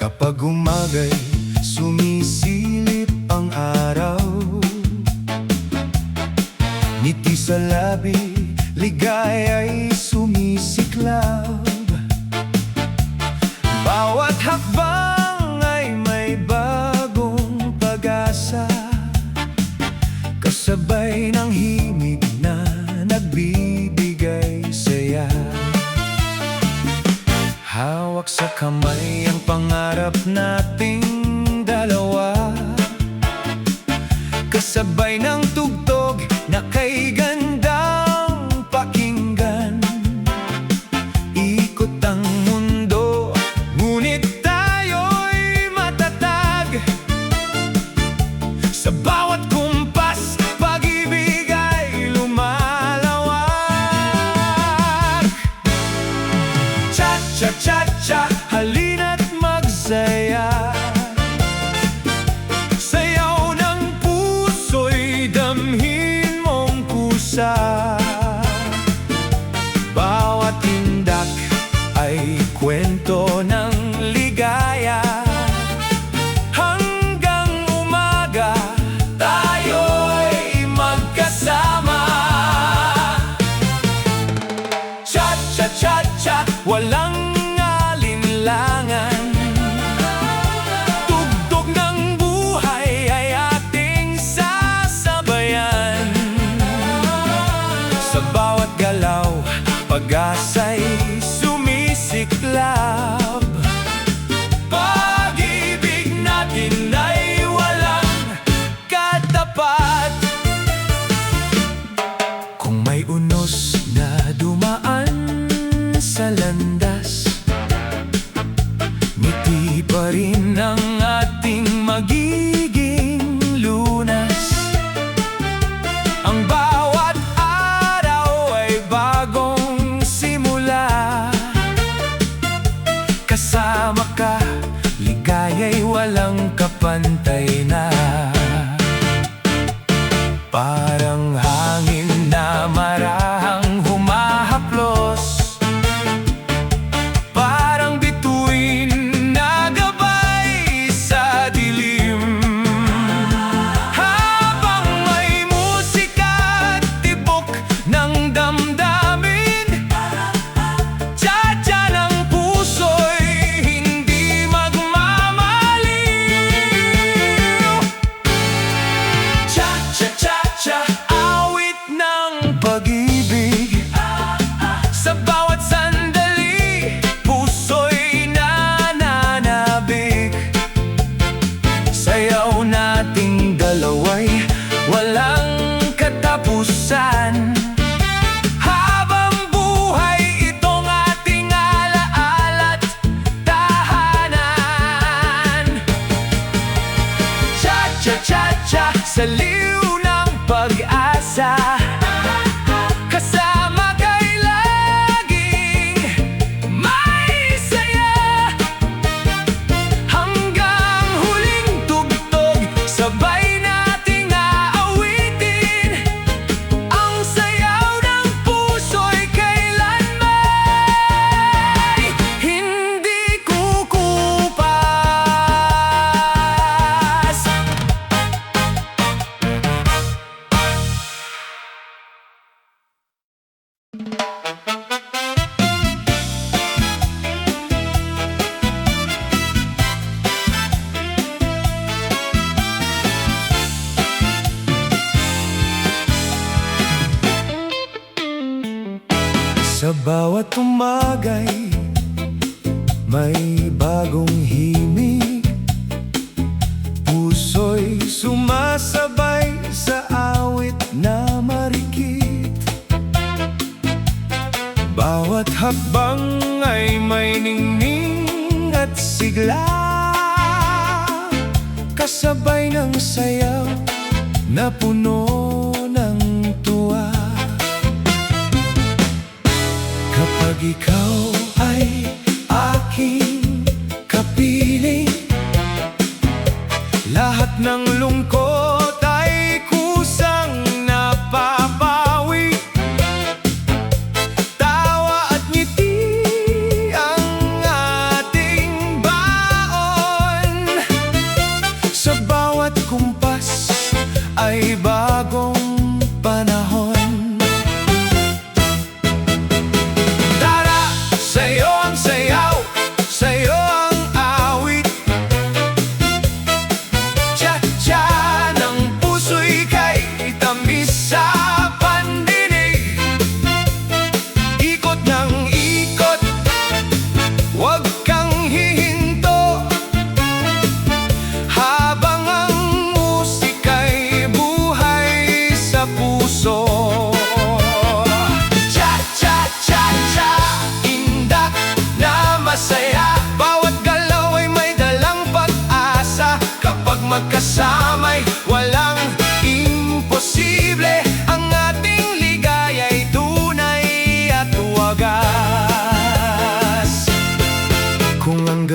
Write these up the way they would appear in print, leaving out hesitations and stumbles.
Kapag umaga'y sumisilip ang araw, ngiti sa labi, ligaya'y sumisiklab. Bawat hakbang ay may bagong pag-asa, kasabay ng himig na nagbibigay saya. Hawak sa kamay ang pangarap nating dalawa, kasabay ng tugtog na kay gandang pakinggan. Ikot ang mundo, ngunit tayo'y matatag. Sa bawat kumpas, pag-ibig ay lumalawak. Cha-cha-cha-cha, halina't magsaya. Sayaw ng puso'y damhin mong kusa. Bawat tindak ay kwento ng ligaya. Hanggang umaga, tayo'y magkasama. Cha-cha-cha-cha, walang alinlangan. Tugtog ng buhay ay ating sasabayan. Sa bawat galaw, pag-asa'y sumisiklab. Pag-ibig natin ay walang katapat. Kung may unos na dumaan sa landas, ngiti pa rin ang ating magiging lunas. Ang bawat araw ay bagong simula. Kasama ka, ligaya'y walang kapantay na. Parang hangin na marahang humahaplos, parang bituin na gabay sa dilim. Habang may musika at tibok ng damdamin, tsa-tsa ng puso'y hindi magmamaliw. Cha-cha-cha-cha, awit ng pag-ibig. Sa bawat sandali, puso'y nananabik. Sayaw nating dalawa'y walang katapusan. Habang buhay, itong ating alaala't tahanan. Cha-cha-cha-cha, sa liw ng pag-asa. Kasama ka'y laging may saya. Hanggang huling tugtog, sabay nating aawitin. Ang sayaw ng puso'y kailanman hindi kukupas. Sa bawat umaga'y may bagong himig. Puso'y sumasabay sa awit na marikit. Bawat hakbang ay may ningning at sigla, kasabay ng sayaw na puno ng tuwa. Kapag ikaw ay aking kapiling, lahat ng lungkot ay kusang napapawi. Tawa at ngiti ang ating baon.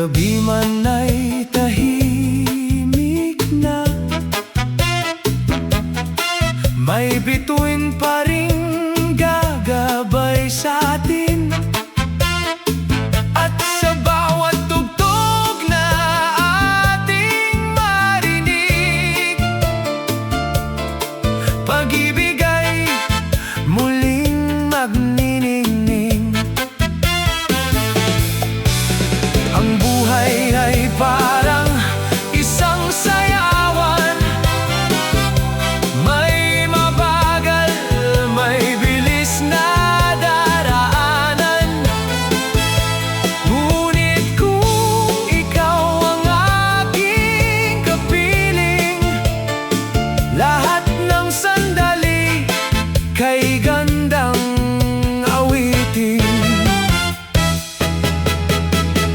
gabi man ay tahimik na, may bituin pa ring gagabay sa atin. At sa bawat tugtog na ating marinig, pag-ibig ay muling magniningning. Ang buhay ay parang isang sayawan, may mabagal, may bilis na daraanan. Ngunit kung ikaw ang aking kapiling, lahat ng sandali kay gandang awitin.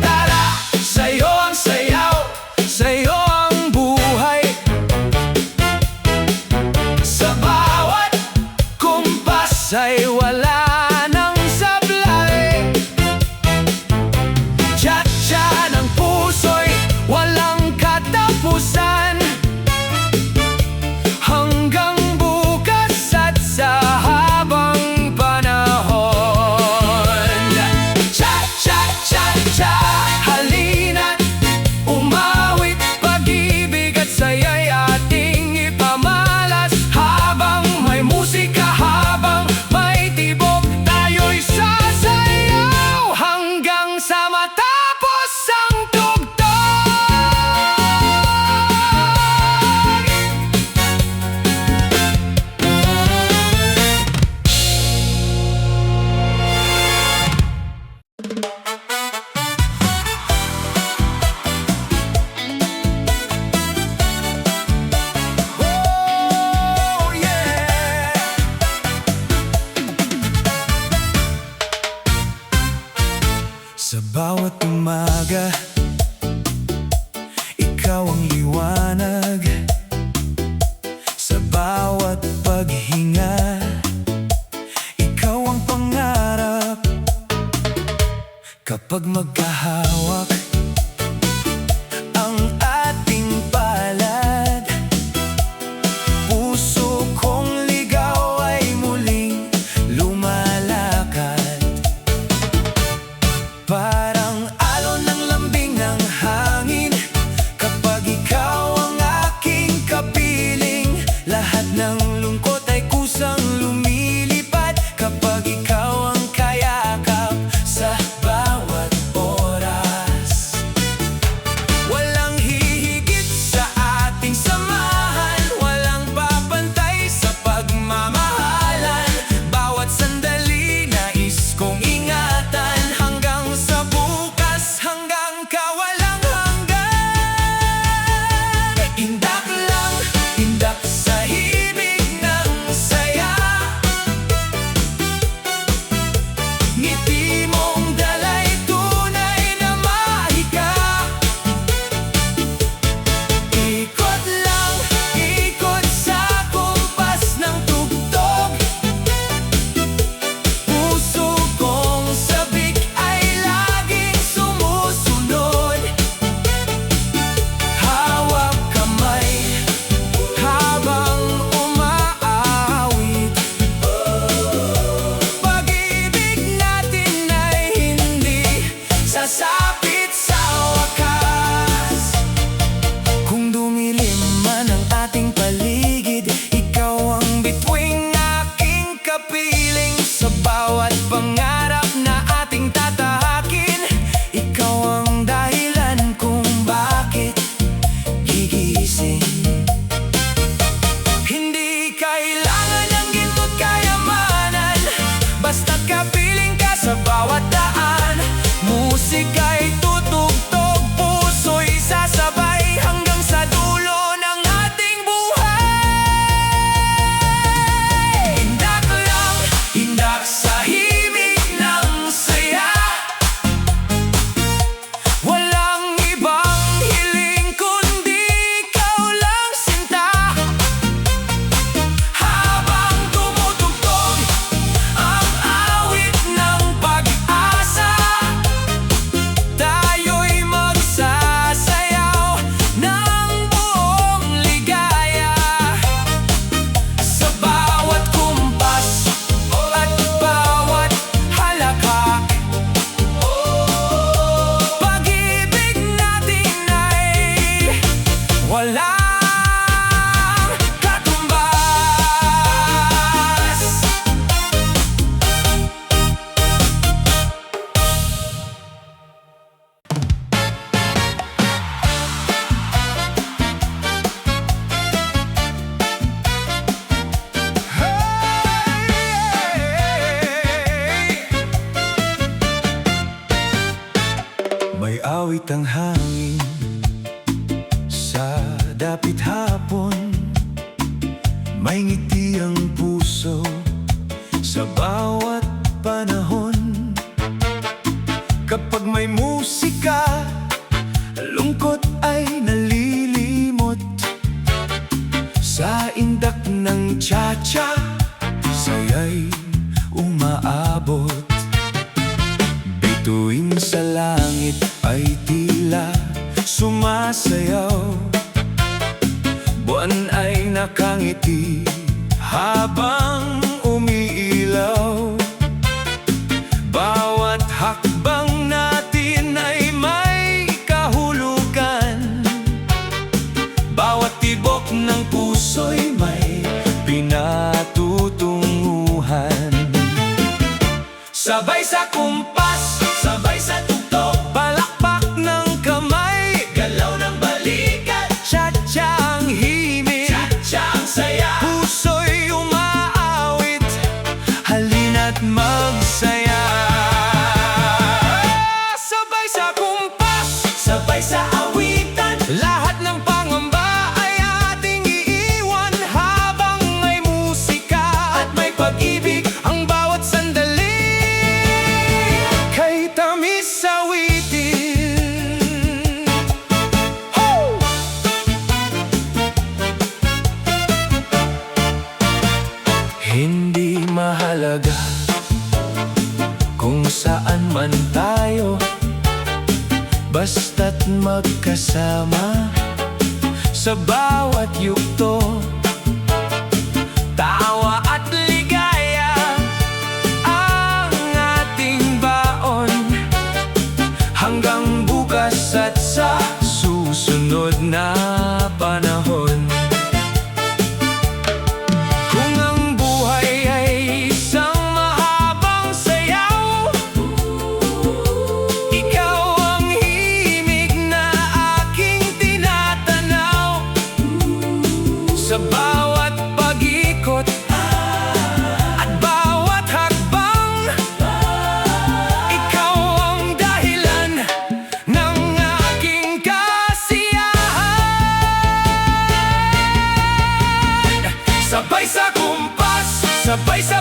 Tara, sa'yo ang sayaw, sa'yo ang buhay. Sa bawat kumpas ay wala nang sablay. Tsa-tsa ng puso'y walang katapusan. Hanggang bukas at sa habang panahon. Tsa-tsa-tsa-tsa, halina't umawit, pag-ibig at saya'y ating ipamalas. Habang may musika, habang may tibok, tayo'y sasayaw hanggang sa matapos ang tugtog. Oh, yeah! Sa bawat umaga, ikaw ang liwanag. Sa bawat paghinga, ikaw ang pangarap. Kapag magkahawak ang ating palad, puso kong ligaw ay muling lumalakad. Parang alon ng lambing ng hangin, kapag ikaw dapit hapon, may ngiti ang puso sa bawat panahon. Kapag may musika, lungkot ay nalilimot. Sa indak ng cha-cha, saya'y umaabot. Bituin sa langit ay tila sumasayaw. Buwan ay nakangiti habang umiilaw. Bawat hakbang natin ay may kahulugan. Bawat tibok ng puso'y may pinatutunguhan. Sabay sa kumpas, sabay sa tugtog, palakpak ng kamay, galaw ng balikat, cha-cha ang himig, cha-cha ang saya. Puso'y umaawit, halina't magsaya. Sabay sa kumpas, sabay sa awitan, lahat ng pangamba ay ating iiwan. Habang may musika at may pag-ibig, ang bawat sandali kay tamis awitin. Ho! Hindi mahalaga kung saan man tayo, basta't magkasama sa bawat yugto. Tawa at ligaya ang ating baon, hanggang bukas at sa susunod na panahon. Kung ang buhay ay isang mahabang sayaw, ikaw ang himig na aking tinatanaw. Sa bawat pag-ikot at bawat hakbang, ikaw ang dahilan ng aking kasiyahan. Sabay sa kumpas, sabay sa